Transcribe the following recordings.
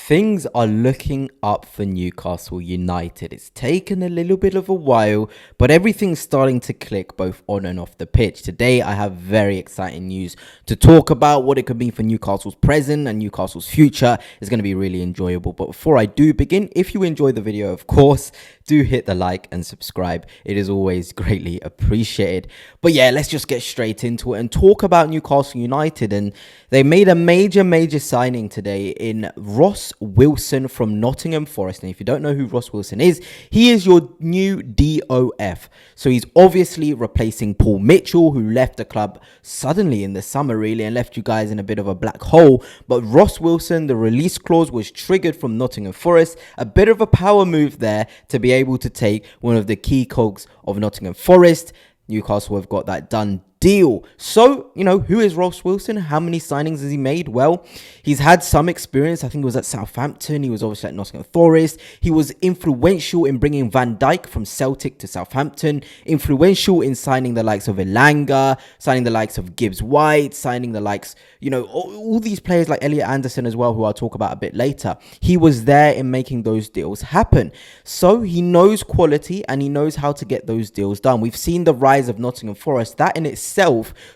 Things are looking up for Newcastle United. It's taken a little bit of a while, but everything's starting to click both on and off the pitch. Today, I have very exciting news to talk about. What it could mean for Newcastle's present and Newcastle's future is going to be really enjoyable. But before I do begin, if you enjoy the video, of course, do hit the like and subscribe. It is always greatly appreciated. But yeah, let's just get straight into it and talk about Newcastle United. And they made a major signing today in Ross Wilson from Nottingham Forest. And if you don't know who Ross Wilson is, he is your new DOF. So he's obviously replacing Paul Mitchell, who left the club suddenly in the summer, really, and left you guys in a bit of a black hole. But Ross Wilson, the release clause was triggered from Nottingham Forest. A bit of a power move there to be able to take one of the key cogs of Nottingham Forest. Newcastle have got that done deal. So, who is Ross Wilson? How many signings has he made? Well, he's had some experience. I think it was at Southampton. He was obviously at Nottingham Forest. He was influential in bringing Van Dijk from Celtic to Southampton. Influential in signing the likes of Elanga, signing the likes of Gibbs White, signing the likes, all these players like Elliott Anderson as well, who I'll talk about a bit later. He was there in making those deals happen. So he knows quality and he knows how to get those deals done. We've seen the rise of Nottingham Forest. That in itself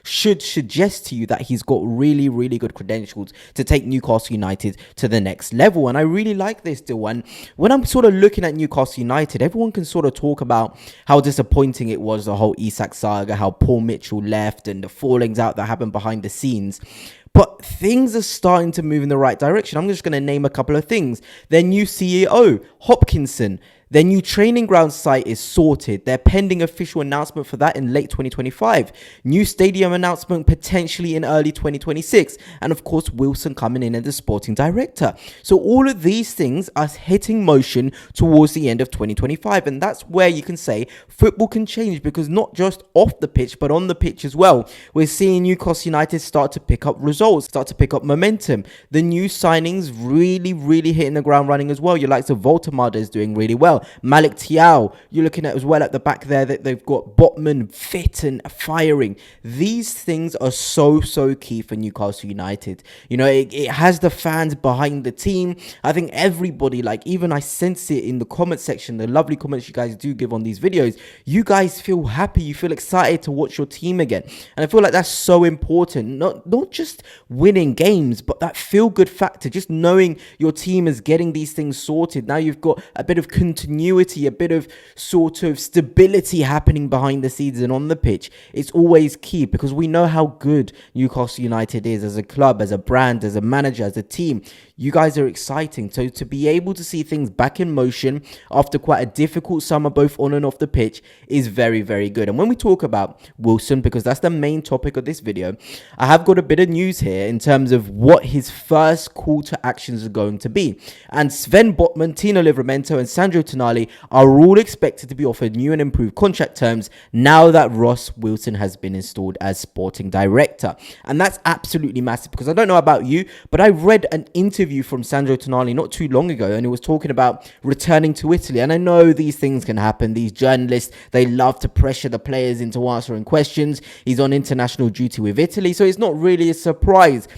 should suggest to you that he's got really good credentials to take Newcastle United to the next level. And I really like this deal. And when I'm sort of looking at Newcastle United, everyone can sort of talk about how disappointing it was, the whole Isak saga, how Paul Mitchell left and the fallings out that happened behind the scenes. But things are starting to move in the right direction. I'm just going to name a couple of things. Their new CEO, Hopkinson. Their new training ground site is sorted. They're pending official announcement for that in late 2025. New stadium announcement potentially in early 2026. And of course, Wilson coming in as the sporting director. So all of these things are hitting motion towards the end of 2025. And that's where you can say football can change, because not just off the pitch, but on the pitch as well. We're seeing Newcastle United start to pick up results, start to pick up momentum. The new signings really hitting the ground running as well. Your likes of Voltemada is doing really well. Malik Thiaw, you're looking at as well at the back there that they've got Botman fit and firing. These things are so key for Newcastle United. It has the fans behind the team. I think everybody, even I sense it in the comment section, the lovely comments you guys do give on these videos. You guys feel happy, you feel excited to watch your team again. And I feel like that's so important. Not just winning games, but that feel-good factor, just knowing your team is getting these things sorted. Now you've got a bit of continuity, a bit of sort of stability happening behind the scenes and on the pitch. It's always key, because we know how good Newcastle United is as a club, as a brand, as a manager, as a team. You guys are exciting. So to be able to see things back in motion after quite a difficult summer, both on and off the pitch, is very good. And when we talk about Wilson, because that's the main topic of this video, I have got a bit of news here in terms of what his first call to actions are going to be. And Sven Botman, Tino Livramento and Sandro Tonali are all expected to be offered new and improved contract terms now that Ross Wilson has been installed as sporting director. And that's absolutely massive, because I don't know about you, but I read an interview from Sandro Tonali not too long ago, and it was talking about returning to Italy. And I know these things can happen. These journalists, they love to pressure the players into answering questions. He's on international duty with Italy, so it's not really a surprise.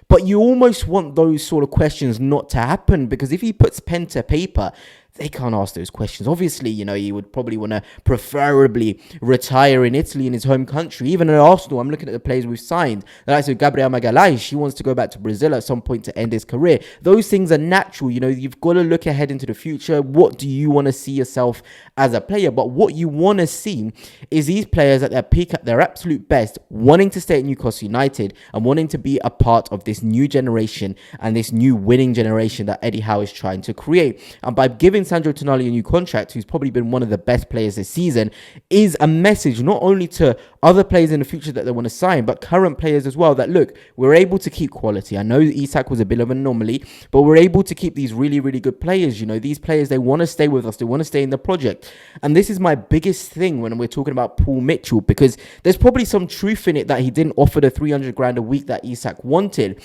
But you almost want those sort of questions not to happen, because if he puts pen to paper, they can't ask those questions. Obviously, he would probably want to preferably retire in Italy, in his home country. Even at Arsenal, I'm looking at the players we've signed. The likes of Gabriel Magalhaes, he wants to go back to Brazil at some point to end his career. Those things are natural. You've got to look ahead into the future. What do you want to see yourself as a player? But what you want to see is these players at their peak, at their absolute best, wanting to stay at Newcastle United and wanting to be a part of this new generation and this new winning generation that Eddie Howe is trying to create. And by giving Sandro Tonali a new contract, who's probably been one of the best players this season, is a message not only to other players in the future that they want to sign, but current players as well, that look, we're able to keep quality. I know Isak was a bit of an anomaly, but we're able to keep these really good players. These players, they want to stay with us, they want to stay in the project. And this is my biggest thing when we're talking about Paul Mitchell, because there's probably some truth in it that he didn't offer the 300 grand a week that Isak wanted.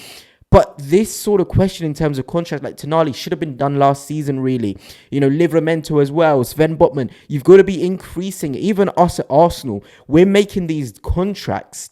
But this sort of question in terms of contract, like Tonali, should have been done last season, really. Livramento as well, Sven Botman. You've got to be increasing. Even us at Arsenal, we're making these contracts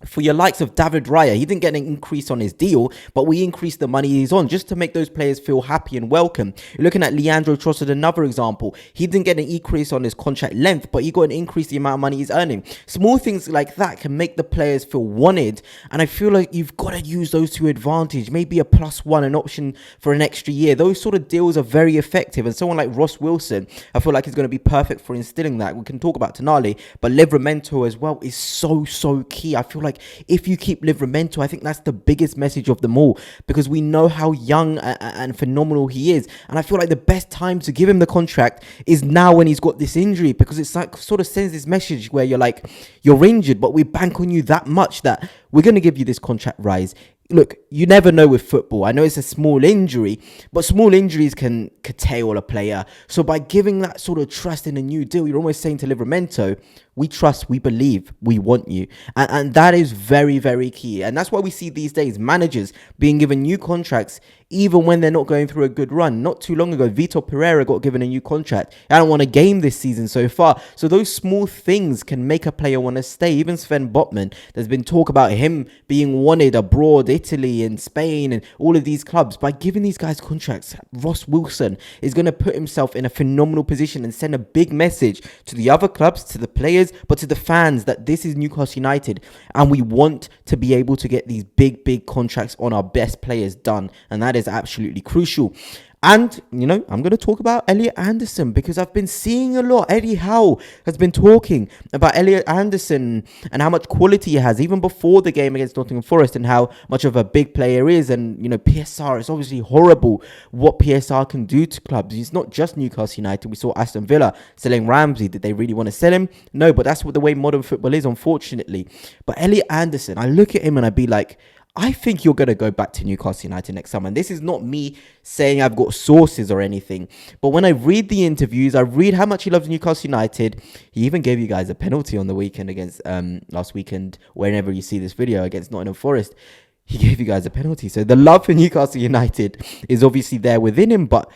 For your likes of David Raya, he didn't get an increase on his deal, but we increased the money he's on just to make those players feel happy and welcome. You're looking at Leandro Trossard, another example. He didn't get an increase on his contract length, but he got an increase in the amount of money he's earning. Small things like that can make the players feel wanted, and I feel like you've got to use those to advantage. Maybe a +1, an option for an extra year. Those sort of deals are very effective, and someone like Ross Wilson, I feel like is going to be perfect for instilling that. We can talk about Tonali, but Livramento as well is so key. I feel like if you keep Livramento, I think that's the biggest message of them all, because we know how young and phenomenal he is, and I feel like the best time to give him the contract is now when he's got this injury, because it's like sort of sends this message where you're like, you're injured, but we bank on you that much that we're going to give you this contract rise. Look, you never know with football. I know it's a small injury, but small injuries can curtail a player. So by giving that sort of trust in a new deal, you're almost saying to Livramento, we trust, we believe, we want you. And that is very key. And that's why we see these days managers being given new contracts even when they're not going through a good run. Not too long ago, Vitor Pereira got given a new contract. I don't want a game this season so far. So those small things can make a player want to stay. Even Sven Botman, there's been talk about him being wanted abroad, Italy and Spain and all of these clubs. By giving these guys contracts, Ross Wilson is going to put himself in a phenomenal position and send a big message to the other clubs, to the players, but to the fans, that this is Newcastle United and we want to be able to get these big contracts on our best players done. And that is absolutely crucial. And, you know, I'm going to talk about Elliott Anderson because I've been seeing a lot. Eddie Howe has been talking about Elliott Anderson and how much quality he has, even before the game against Nottingham Forest, and how much of a big player he is. And, you know, PSR, it's obviously horrible what PSR can do to clubs. He's not just Newcastle United. We saw Aston Villa selling Ramsey. Did they really want to sell him? No, but that's what the way modern football is, unfortunately. But Elliott Anderson, I look at him and I'd be like, I think you're going to go back to Newcastle United next summer. And this is not me saying I've got sources or anything. But when I read the interviews, I read how much he loves Newcastle United. He even gave you guys a penalty on the weekend against, last weekend, whenever you see this video, against Nottingham Forest. He gave you guys a penalty. So the love for Newcastle United is obviously there within him. But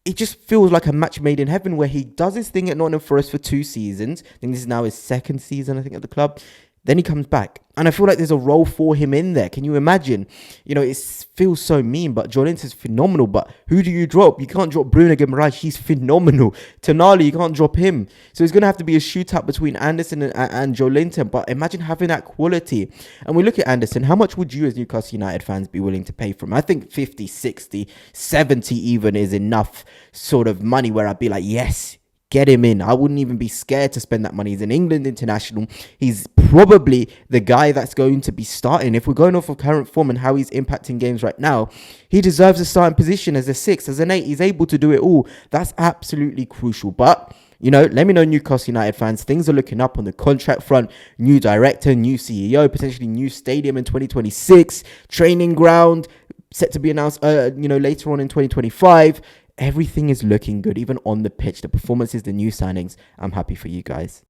it just feels like a match made in heaven, where he does his thing at Nottingham Forest for 2 seasons. I think this is now his 2nd season, I think, at the club. Then he comes back. And I feel like there's a role for him in there. Can you imagine? You know, it feels so mean, but Joelinton's phenomenal. But who do you drop? You can't drop Bruno Guimaraes. He's phenomenal. Tonali, you can't drop him. So it's going to have to be a shootout between Anderson and Joelinton. But imagine having that quality. And we look at Anderson. How much would you as Newcastle United fans be willing to pay for him? I think 50, 60, 70 even is enough sort of money where I'd be like, yes, get him in. I wouldn't even be scared to spend that money. He's an England international. He's probably the guy that's going to be starting. If we're going off of current form and how he's impacting games right now, he deserves a starting position as a 6, as an 8. He's able to do it all. That's absolutely crucial. But, you know, let me know, Newcastle United fans, things are looking up on the contract front. New director, new CEO, potentially new stadium in 2026, training ground set to be announced, later on in 2025. Everything is looking good, even on the pitch. The performances, the new signings. I'm happy for you guys.